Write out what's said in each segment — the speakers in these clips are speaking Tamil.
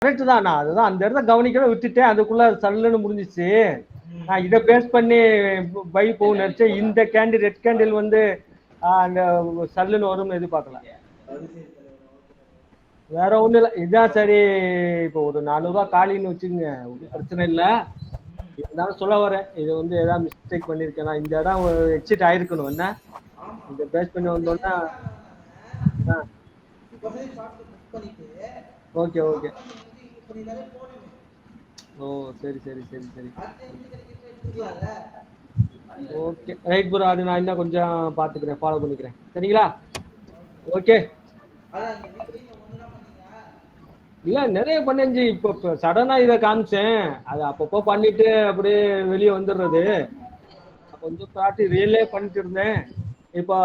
கரெக்ட் தான். நான் அதுதான் அந்த இடத்த கவனிக்கவே விட்டுட்டேன். அதுக்குள்ள சல்லுன்னு முடிஞ்சிச்சு. நான் இதை பேஸ் பண்ணி பை போகும் நினைச்சேன். இந்த கேண்டில் ரெட் கேண்டில் வந்து அந்த சல்லுன்னு வரும்னு எதிர்பார்க்கல. வேற ஒண்ணும் இல்லை. இதுதான் சரி. இப்போ ஒரு 400 ரூபாய் காலின்னு வச்சுக்கோங்க, ஒன்றும் பிரச்சனை இல்லை. இருந்தாலும் சொல்ல வரேன், இது வந்து ஏதாவது மிஸ்டேக் பண்ணிருக்கேன். இந்த இடம் எக்ஸிட் ஆயிருக்கணும். என்ன இந்த பேஸ் பண்ணி வந்தோன்னா ஓகே ஓகே. ஓ சரி சரி சரி சரி ஓகே ரைட் ப்ரோ. அது நான் இன்னும் கொஞ்சம் பார்த்துக்கிறேன், ஃபாலோ பண்ணிக்கிறேன். சரிங்களா? ஓகே. இல்ல நிறைய பண்ணி இப்போ சடனா இதை காமிச்சேன். அது அப்பப்போ பண்ணிட்டு அப்படியே வெளியே வந்துடுறது. கொஞ்சம் ப்ராக்டிஸ் ரியலே பண்ணிட்டு இருந்தேன். இப்போ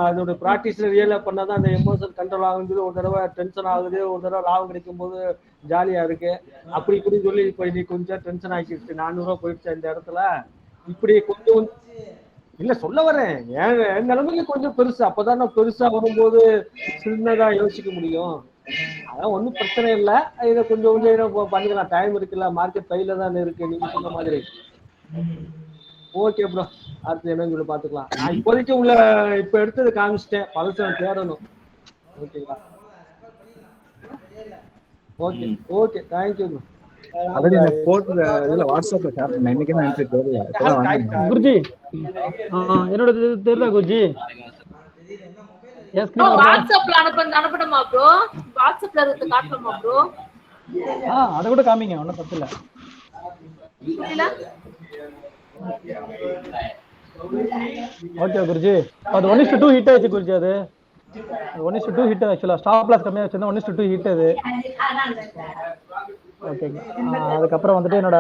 அதோட ப்ராக்டிஸ்ல ரியலா பண்ணாதான் அந்த எமோஷன் கண்ட்ரோல் ஆகுது. ஒரு தடவை டென்ஷன் ஆகுது, ஒரு தடவை லாபம் கிடைக்கும் போது ஜாலியா இருக்கு. அப்படி இப்படி சொல்லி இப்போ இன்னைக்கு கொஞ்சம் டென்ஷன் ஆக்கிடுச்சு. 400 ரூபாய் போயிடுச்சு இந்த இடத்துல. இப்படி கொஞ்சம் இல்ல சொல்ல வரேன், என் நிலைமைக்கு கொஞ்சம் பெருசு. அப்பதான் நான் பெருசா வரும்போது சின்னதா யோசிக்க முடியும். அதான் ஒன்றும் பிரச்சனை இல்லை. இதை கொஞ்சம் கொஞ்சம் பண்ணிக்கலாம். டைம் இருக்குல்ல, மார்க்கெட் கையில தான் இருக்கு நீங்க சொன்ன மாதிரி. Okay bro. அடுத்து என்னன்னு சொல்லி பாத்துக்கலாம். நான் இப்போதைக்கு உள்ள இப்ப எடுத்தது காமிச்சிட்டேன். பழச தேடணும். ஓகேங்களா? Okay okay. Thank you bro. Guruji என்னோட தெரியல குருஜி. வாட்ஸ்அப்ல அனுப்பணுமா ப்ரோ? வாட்ஸ்அப்ல இருந்து காட்டணுமா ப்ரோ? அத கூட காமிங்க, ஒண்ணும் தப்பு இல்ல. ஓகே குருஜி. அது 1:2 ஹிட் ஆயிடுச்சு குருஜி. அது 1:2 ஹிட். ஆக்சுவலா ஸ்டாப் லாஸ் கம்மியா வச்சிருந்தா 1:2 ஹிட் அது. ஓகேங்க. அதுக்கப்புறம் வந்துட்டு என்னோட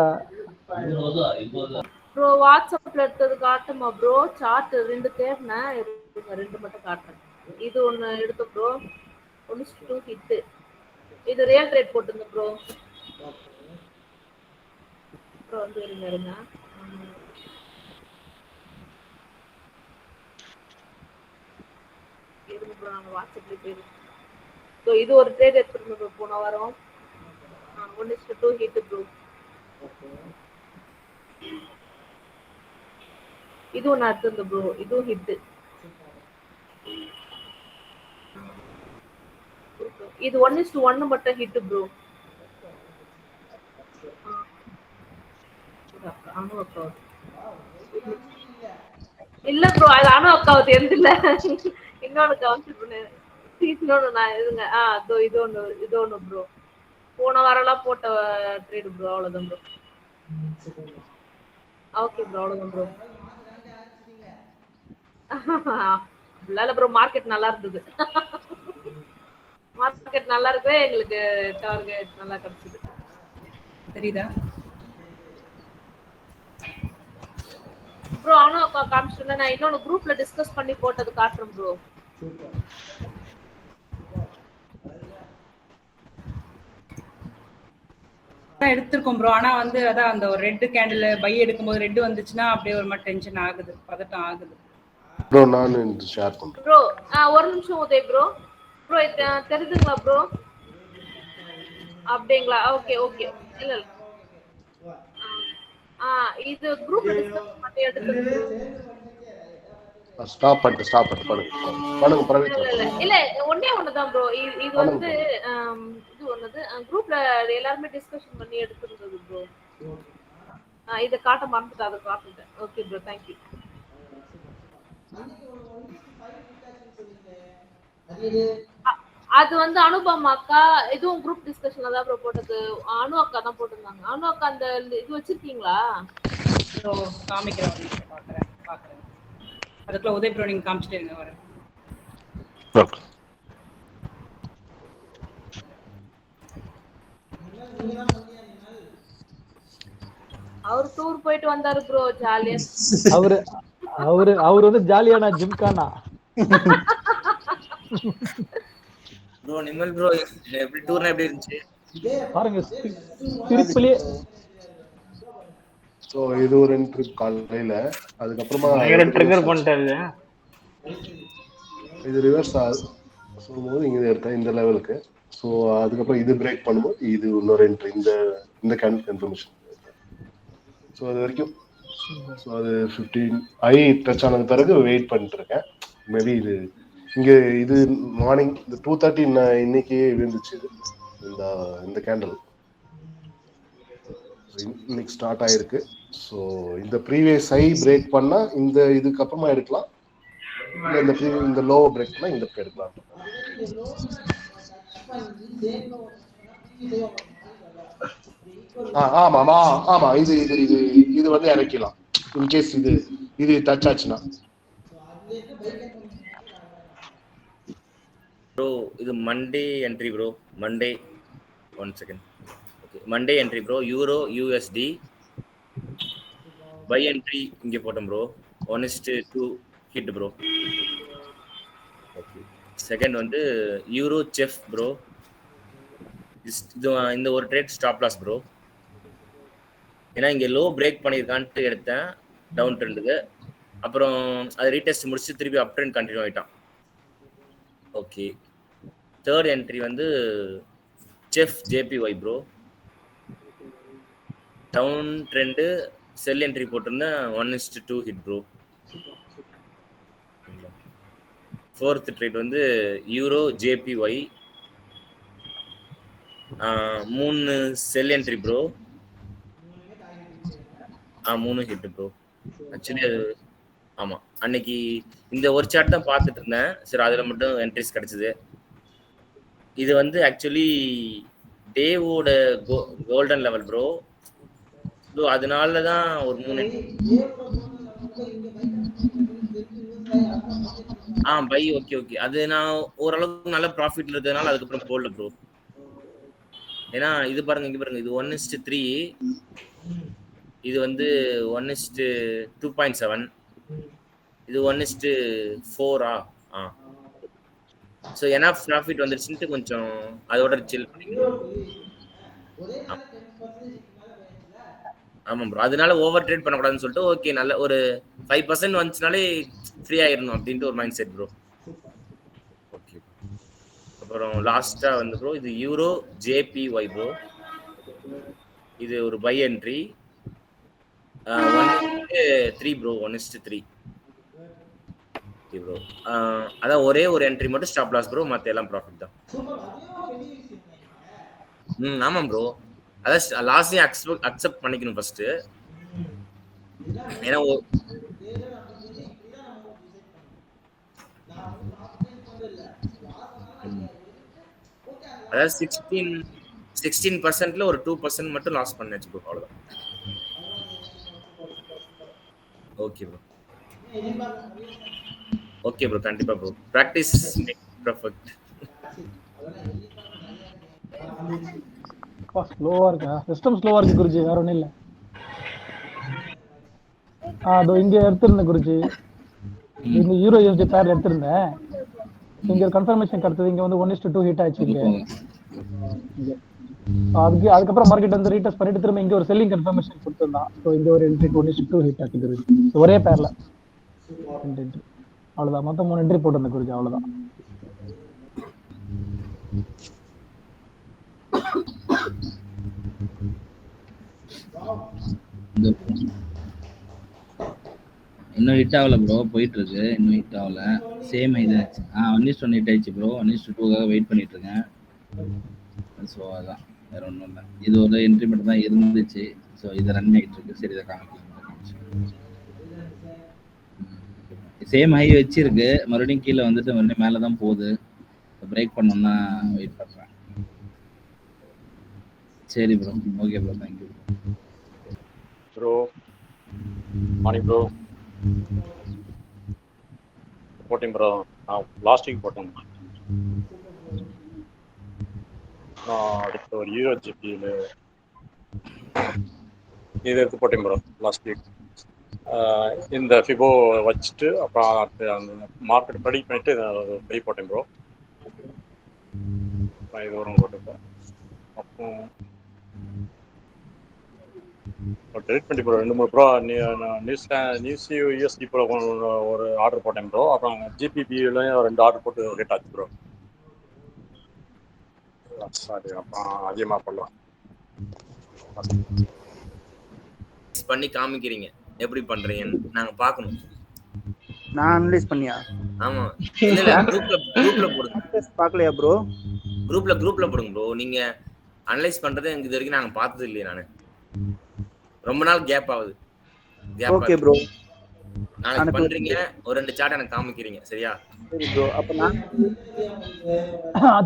ப்ரோ வாட்ஸ்அப்ல எடுத்தது காட்டுமா ப்ரோ? சார்ட் 2 தேர்னேன், 2 மட்டும் காட்டுறேன். இது ஒன்னு எடுத்து ப்ரோ 1:2 ஹிட். இது ரியல் ட்ரேட் போட்டுங்க ப்ரோ. ப்ரோ வந்து இருங்க. ப்ரோ நான் வாட்ஸ்அப்ல போய் சோ இது ஒரு ட்ரேட் எடுத்துறோம் ப்ரோ. போன வாரம் 1:2 ஹிட் ப்ரோ. இது ஒன்னு எடுத்துங்க ப்ரோ. இதுவும் ஹிட். இது 1:1 மட்டும் ஹிட் ப்ரோ. இல்ல ப்ரோ, அது அனு அக்காவுக்கு எந்தில்ல. இன்னொன்னு கவுன்சில் பண்ணு. இன்னொன்னு நான் இதுங்க. அதோ இது ஒண்ணு ப்ரோ. போன வாரம்லாம் போட்ட ட்ரேட் ப்ரோ. அவ்வளவுதான் ப்ரோ. ஓகே ப்ரோ, அவ்வளவுதான் ப்ரோ. இல்ல ப்ரோ, மார்க்கெட் நல்லா இருந்தது. மார்க்கெட் நல்லா இருக்கு, எங்களுக்கு டார்கெட் நல்லா கிடைச்சது. தெரியுதா ப்ரோ? அனு அக்கா காமிச்சிட்டு நான் இன்னொன்னு குரூப்ல டிஸ்கஸ் பண்ணி போட்டது காட்டுறேன் ப்ரோ. எடுத்துருக்கோம் ப்ரோ. ஆனா வந்து அதான் அந்த ஒரு ரெட் கேண்டில் பை எடுக்கும்போது ரெட் வந்துச்சுன்னா அப்படியே ஒரு மாதிரி டென்ஷன் ஆகுது, பதட்டம் ஆகுது ப்ரோ. நான் ஷேர் பண்றேன் ப்ரோ. ஒரு நிமிஷம் உதய் ப்ரோ. ப்ரோ தெரியுதுங்களா ப்ரோ? அப்படிங்களா? Okay okay. இல்ல இது குரூப்ல டிஸ்கஸ் பண்ணி எடுத்து ஸ்டாப் பண்ணுங்க பிரவீன். இல்ல ஒண்ணே ஒண்ணுதான் ப்ரோ. இது வந்து இது ஒண்ணுது குரூப்ல எல்லாரும் டிஸ்கஷன் பண்ணி எடுத்துருந்தது ப்ரோ. இத காட்ட மறந்துட்டேன், அத காட்டுட்டேன். Okay bro, thank you. அது வந்து அனுபம் அக்கா இதுவும் குரூப் டிஸ்கஷன்ல தான் ப்ரோ போட்டது. அனு அக்கா தான் போட்டிருந்தாங்க. அனு அக்கா அந்த இது வச்சிருக்கீங்களா? காமிக்கிறேன், பாக்குறேன். அதுக்குள்ள உதய் ப்ரோ நீங்க காமிச்சிட்டே இருங்க, வரேன். அவர் டூர் போயிட்டு வந்தாரு ப்ரோ, ஜாலியா. அவரு வந்து ஜாலியானா ஜிம்கானா ப்ரோ. நிமல் ப்ரோ எப்படி டூர்னா எப்படி இருந்துச்சு பாருங்க, திருப்பிலே. சோ இது ஒரு என்ட்ரி காலையில. அதுக்கப்புறமா ட்ரிகர் பண்ணிட்டாரு. இது ரிவர்ஸ் ஆகுது. சொல்லும்போது இங்கே எடுத்தேன் இந்த லெவலுக்கு. ஸோ அதுக்கப்புறம் இது பிரேக் பண்ணும்போது இது இன்னொரு என்ட்ரி இந்த கேண்டில் கன்ஃபர்மேஷன். ஸோ அது வரைக்கும் ஸோ அது 15 ஐ டச் ஆனது பிறகு வெயிட் பண்ணிட்டு இருக்கேன். மேபி இது இங்கே இது மார்னிங் இந்த 2:30 இன்னைக்கு இருந்துச்சு இந்த கேண்டில் இன்னைக்கு ஸ்டார்ட் ஆயிருக்கு. ஸோ இந்த ப்ரீவியஸ் ஐ பிரேக் பண்ணா இந்த இதுக்கு அப்புறமா எடுக்கலாம், இல்லை இந்த லோ பிரேக் பண்ணா இந்த எடுக்கலாம். ஆமாமா ஆமா இது இது இது இது வந்து இறக்கலாம் இன்கேஸ் இது டச் ஆச்சுன்னா. ப்ரோ இது Monday entry bro. Monday 1 second. Okay Monday entry bro. Euro USD by entry இங்கே போட்டோம் bro. 1:2 hit bro. Okay second வந்து யூரோ செஃப் ப்ரோ. இந்த ஒரு ட்ரேட் ஸ்டாப் லாஸ் ப்ரோ. ஏன்னா இங்கே லோ பிரேக் பண்ணியிருக்கான்ட்டு எடுத்தேன் டவுன் ட்ரெண்டுக்கு. அப்புறம் அது ரீடெஸ்ட் முடிச்சு திருப்பி அப் ட்ரெண்ட் கண்டினியூ ஆகிட்டான். ஓகே தேர்ட் என்ட்ரி வந்து chef JPY bro. Down trend sell entry போட்டிருந்தேன் 1:2 ஹிட் ப்ரோ. ஃபோர்த் ட்ரேட் வந்து euro JPY 3 sell entry bro. 3 hit bro. Actually அது ஆமாம் அன்னைக்கு இந்த ஒரு சார்ட் தான் பார்த்துட்டு இருந்தேன். சரி அதில் மட்டும் என்ட்ரிஸ் கிடச்சிது. இது வந்து ஆக்சுவலி டேவோட கோல்டன் லெவல் ப்ரோ. ஸோ அதனால தான் ஒரு 3 பை ஓகே ஓகே. அது நான் ஓரளவுக்கு நல்ல ப்ராஃபிட்ல இருக்கிறதுனால அதுக்கப்புறம் போடல ப்ரோ. ஏன்னா இது பாருங்க இங்கே பாருங்க இது 1:3 இது வந்து 1:2.7 இது 1:4 ஸோ ஏன்னா ப்ராஃபிட் வந்துருச்சுன்ட்டு கொஞ்சம் அதோட சில் பண்ணிக்கணும். ஆமாம் ப்ரோ. அதனால ஓவர் ட்ரேட் பண்ணக்கூடாதுன்னு சொல்லிட்டு ஓகே நல்ல ஒரு 5% வந்துச்சுனாலே ஃப்ரீ ஆயிடணும் அப்படின்ட்டு ஒரு மைண்ட் செட் ப்ரோ. ஓகே அப்புறம் லாஸ்டா வந்து ப்ரோ இது யூரோ ஜேபிஒய் ப்ரோ. இது ஒரு by entry 1:3 bro. 1:3 okay bro. அதான் ஒரே ஒரு என்ட்ரி மட்டும் ஸ்டாப் லாஸ் ப்ரோ. மற்ற எல்லாம் ப்ராஃபிட் தான். ஆமாம் ப்ரோ. அதான் லாஸையும் அக்செப்ட் பண்ணிக்கணும் ஃபர்ஸ்ட். ஏன்னா அதாவது 16%ல ஒரு 2% மட்டும் லாஸ் பண்ணாச்சு ப்ரோ. அவ்வளோதான். Okay bro. ஓகே ப்ரோ கண்டிப்பா ப்ரோ. Practice make perfect. ஸ்லோவா இருக்கா? சிஸ்டம் ஸ்லோவா இருக்கு குருஜி, வேற ஒன்றும் இல்லை. அதோ இங்க எடுத்திருந்தேன் குருஜி. இந்த யூரோ யூஎஸ்டி பேர் எடுத்திருந்தேன். இங்க கன்ஃபர்மேஷன் கிடைச்சது. இங்க வந்து 1:2 ஹிட் ஆயிடுச்சு. இங்க அதுக்கப்புறம் மார்க்கெட் வந்து ரீடெஸ்ட் பண்ணிட்டு திரும்ப இங்க ஒரு செல்லிங் கன்ஃபர்மேஷன் கொடுத்திருந்தான். ஸோ இங்க ஒரு என்ட்ரி 1:2 ஹிட் ஆச்சு குருஜி. ஒரே பேர்ல 2 என்ட்ரி. அவ்வளவுதான். மொத்தம் 3 என்ட்ரி போட்டிருந்தேன் குருஜி. அவ்வளவுதான். இன்னும் ஹிட் ஆகல ப்ரோ. போயிட்டு இருக்கு. இன்னும் ஹிட் ஆகல. சேம் இதாச்சு. 1:1 ஹிட் ஆயிடுச்சு ப்ரோ. 1:2க்காக வெயிட் பண்ணிட்டு இருக்கேன். ஸோ அதான் வேற ஒன்றும் இல்லை. இது ஒரு என்ட்ரி மட்டும் தான் இருந்துச்சு. ஸோ இதை ரன் ஆகிட்டு இருக்கு. சரி இதை காமிக்கலாம். சேம் ஹை வச்சிருக்கு. மறுபடியும் கீழே வந்துட்டு மறுபடியும் மேலே தான் போகுது. பிரேக் பண்ணோம்னா வெயிட் பண்ணுறேன். சரி bro. Okay bro. Thank you bro. Morning bro. Boating bro. நான் லாஸ்ட் வீக் போட்டேன். நான் அடுத்த ஒரு யூரோ ஜிபியில் இது எடுத்து போட்டேன் ப்ரோ லாஸ்ட் வீக். இந்த ஃபிபோ வச்சுட்டு அப்புறம் அந்த மார்க்கெட் ப்ரெடிக்ட் பண்ணிட்டு பை போட்டேன் ப்ரோ. இது வரும் போட்டுப்பேன். அப்புறம் டெலிட் பண்ணி bro 2-3 bro news USD bro ஒரு ஆர்டர் போட்டேன் ப்ரோ. அப்புறம் ஜிபிபிலையும் 2 ஆர்டர் போட்டு ஹிட் ஆச்சு ப்ரோ. சரி அப்புறம் அதிகமாக பண்ணலாம். பண்ணி காமிக்கிறீங்க எப்படி பண்றீங்கன்னு நாங்க பார்க்கணும். நான் அனலைஸ் பண்ணியா? ஆமா. இல்ல இல்ல குரூப்ல போடுங்க. பார்க்கலையா ப்ரோ? குரூப்ல போடுங்க ப்ரோ. நீங்க அனலைஸ் பண்றதை எனக்கு இது வரைக்கும் நாங்க பார்த்தது இல்லையே நானு. ரொம்ப நாள் கேப் ஆகுது. Okay bro. நாளைக்கு பண்றீங்க, ஒரு 2 சார்ட் எனக்கு காமிக்கிறீங்க சரியா? சரி ப்ரோ. அப்ப நான்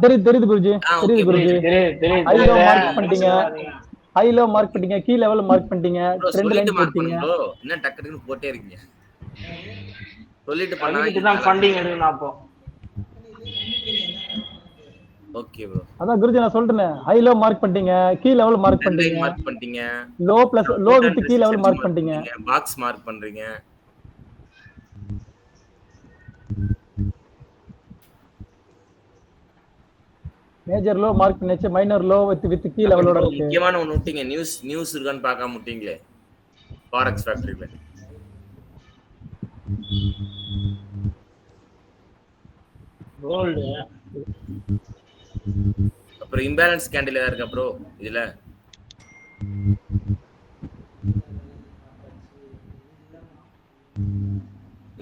தெரியுது குருஜி. தெரியுது குருஜி. ஹை லோ மார்க் பண்ணிட்டீங்க. ஹை லோ மார்க் பண்ணிட்டீங்க. கீ லெவல் மார்க் பண்ணிட்டீங்க. ட்ரெண்ட் லைன் போட்டீங்க. ப்ரோ என்ன டக்கு டக்குன்னு போட்டே இருக்கீங்க. சொல்லிட்டு பண்ணிட்டு தான் ஃபண்டிங் எடுக்கணும் அப்போ. Okay bro. அதான் குருஜி நான் சொல்றேன். ஹை லோ மார்க் பண்ணிட்டீங்க. கீ லெவல் மார்க் பண்ணிட்டீங்க. Low plus low with key level mark பண்ணிட்டீங்க. பாக்ஸ் மார்க் பண்றீங்க. மேஜர் லோ மார்க் பண்ணிச்சு. மைனர் லோ வித் கீ லெவலோட இருக்கு. முக்கியமான ஒன்னு விட்டீங்க. நியூஸ் இருக்கான்னு பார்க்காம விட்டீங்களே. ஃபாரெக்ஸ் ஃபேக்டரியில. கோல்ட். அப்புறம் இம்பேலன்ஸ் கேண்டில் ஏதா இருக்கா ப்ரோ இதுல?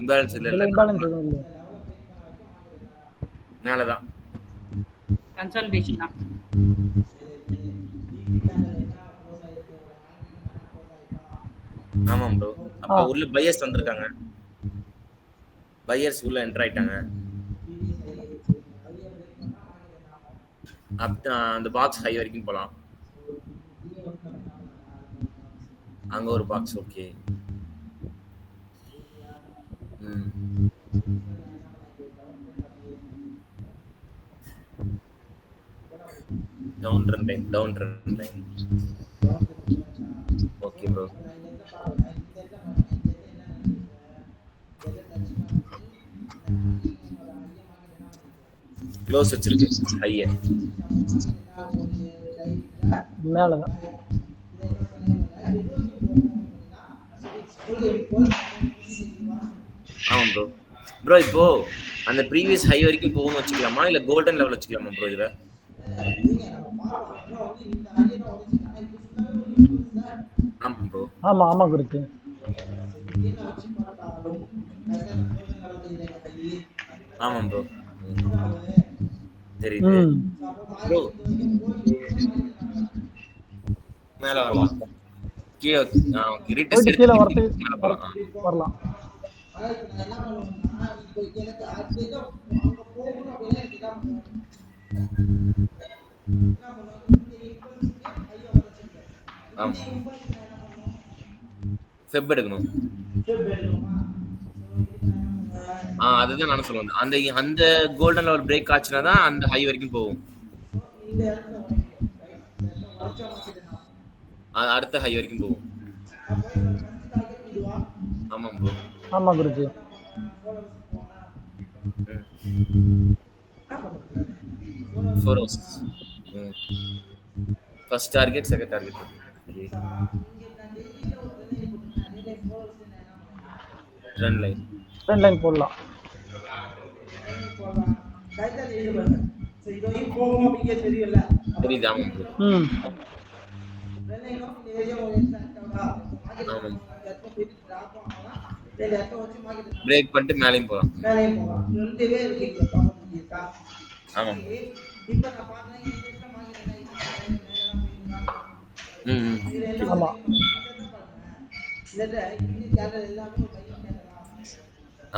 இம்பேலன்ஸ் இல்ல. இம்பேலன்ஸ் எதுவும் இல்ல. மேலதான் கன்சல்டேஷன் தான். ஆமாம் ப்ரோ. அப்ப உள்ள பையர்ஸ் வந்திருக்காங்க. பையர்ஸ் உள்ள என்டர் ஆயிட்டாங்க. அந்த பாக்ஸ் ஹை வரைக்கும் போலாம். அங்க ஒரு box okay. Down trend line. Okay bro. Close வச்சிருக்கு ஹைய. மேலதான். ஆமா ப்ரோ. ப்ரோ இப்போ அந்த ப்ரீவியஸ் ஹை வரைக்கும் போகணும்னு வச்சுக்கலாமா இல்ல கோல்டன் லெவல் வச்சுக்கலாமா ப்ரோ இதுல? ஆமா ப்ரோ. ஆமா குருஜி. ஆமா ப்ரோ. தெரியுது ப்ரோ. மேல வரலாம். கீழே ரீடெஸ்ட் கீழே வரலாம். ஃபெப் எடுக்கணும். அதுதான் நானும் சொல்லுவேன். அந்த கோல்டன் லெவல் பிரேக் ஆச்சுனா தான் அந்த ஹை வரைக்கும் போகும். அடுத்த ஹை வரைக்கும் போகும். ஆமா ப்ரோ. ஆமா Guruji. First target second target. Trend line போடலாம். தெரியுது. ஆமா ப்ரோ. பிரேக் பண்ணிட்டு மேலையும் போலாம். ஆமா. ஆமா.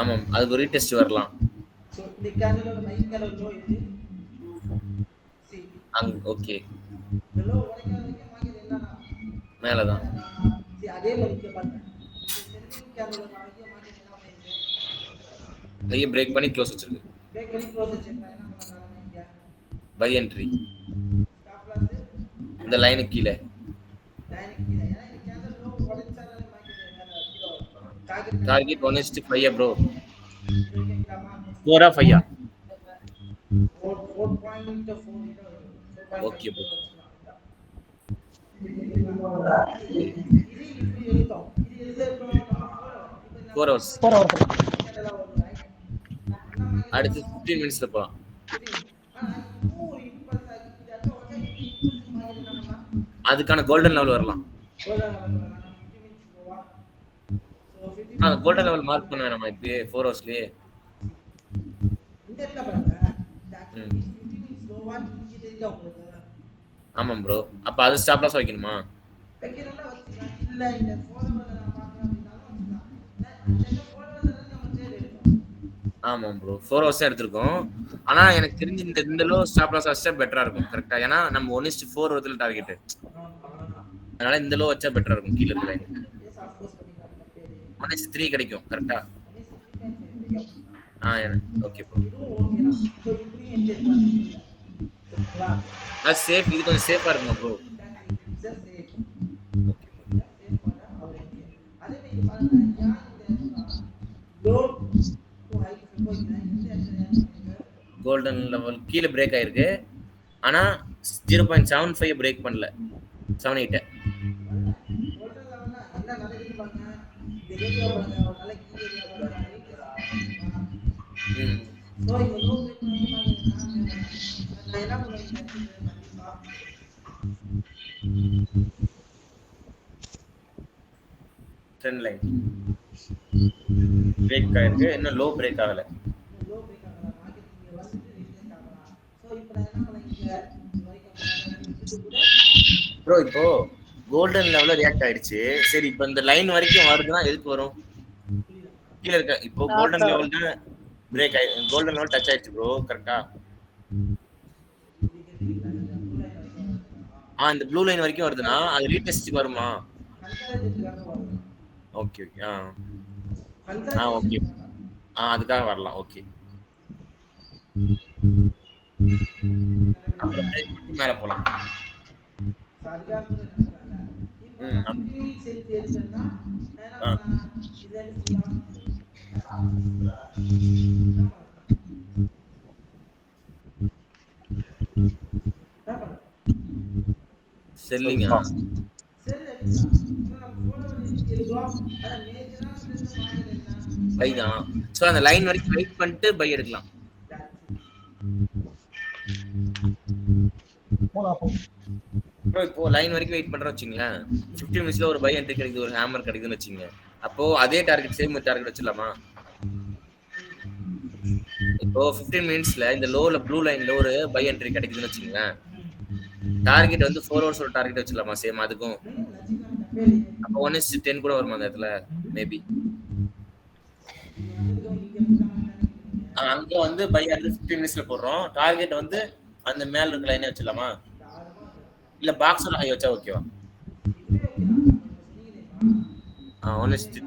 ஆமா அது ஒரு ரீடெஸ்ட் வரலாம். ஓகே மேலதான். பிரேக் பண்ணி க்ளோஸ் வச்சிருக்கு. பை என்ட்ரி இந்த லைனுக்கு கீழே. Target 1:5 bro. 4 or 5? Okay bro. Four hours. அடுத்து 15 minutes போலாம். அதுக்கான கோல்டன் லெவல் வரலாம். கோல்டன் லெவல் மார்க் பண்ண வேணாமா இப்பயே 4 ஹவர்ஸ்லயே? ஆமா ப்ரோ. அப்ப அது ஸ்டாப் லாஸ் வைக்கணுமா? ஆமா ப்ரோ. 4 ஹவர்ஸ் எடுத்திருக்கோம். ஆனா எனக்கு தெரிஞ்சு இந்த லோ ஸ்டாப் லாஸ் வச்சா பெட்டரா இருக்கும். கரெக்ட்டா? ஏன்னா நம்ம 1:4 வருதுல டார்கெட். அதனால இந்த லோ வச்சா பெட்டரா இருக்கும் கீழ இருக்க லைன். 1:3 கிடைக்கும். கரெக்ட்டா? Okay bro. அது சேஃப். இது கொஞ்சம் சேஃபா இருக்குமா ப்ரோ? கோல்டன் லெவல் கீழ பிரேக் ஆயிருக்கு. ஆனா 0.75 பிரேக் பண்ணல. 78 ட்ரெண்ட் லைன் பிரேக் ஆயிருக்கு. இன்னும் லோ பிரேக் ஆகல. ப்ரோ இப்போ கோல்டன் லெவல்ல ரியாக்ட் ஆயிடுச்சு. சரி இப்போ இந்த லைன் வரைக்கும் வருதுன்னா எதுக்கு வரும்? கீழ இருக்க இப்போ கோல்டன் லெவல் தான் பிரேக் ஆயி கோல்டன் லெவல் டச் ஆயிடுச்சு ப்ரோ. கரெக்ட்டா? இந்த ப்ளூ லைன் வரைக்கும் வருதுன்னா அது ரீடெஸ்ட்க்கு வருமா? Okay okay. ஓகே. அதுக்காக வரலாம். ஓகே. அப்புறம் பிரேக் பண்ணி மேல போலாம். செல்லிங்கா? பை தான். சோ அந்த லைன் வரைக்கும் வெயிட் பண்ணிட்டு பை எடுக்கலாம். ப்ரோ இப்போ லைன் வரைக்கும் வெயிட் பண்றோம் வச்சுங்களேன். 15 மினிட்ஸ்ல ஒரு பை என்ட்ரி கிடைக்குது, ஒரு ஹேமர் கிடைக்குதுன்னு வச்சுங்க. அப்போ அதே டார்கெட் சேம் டார்கெட் வச்சிடலாமா? இப்போ 15 மினிட்ஸ்ல இந்த லோல ப்ளூ லைன்ல ஒரு பை என்ட்ரி கிடைக்குதுன்னு வச்சுங்களேன். டார்கெட் வந்து 4 ஹவர்ஸ் ஒரு டார்கெட் வச்சிடலாமா சேம் அதுக்கும்? அப்போ 1:10 கூட வருமா அந்த இடத்துல? மேபி அங்க வந்து பை ஆர்டர் 15 மினிட்ஸ்ல போடுறோம். டார்கெட் வந்து அந்த மேல இருக்க லைனே வச்சிடலாமா? இல்ல பாக்ஸ்ல ஹை வச்சா ஓகேவா? 1:10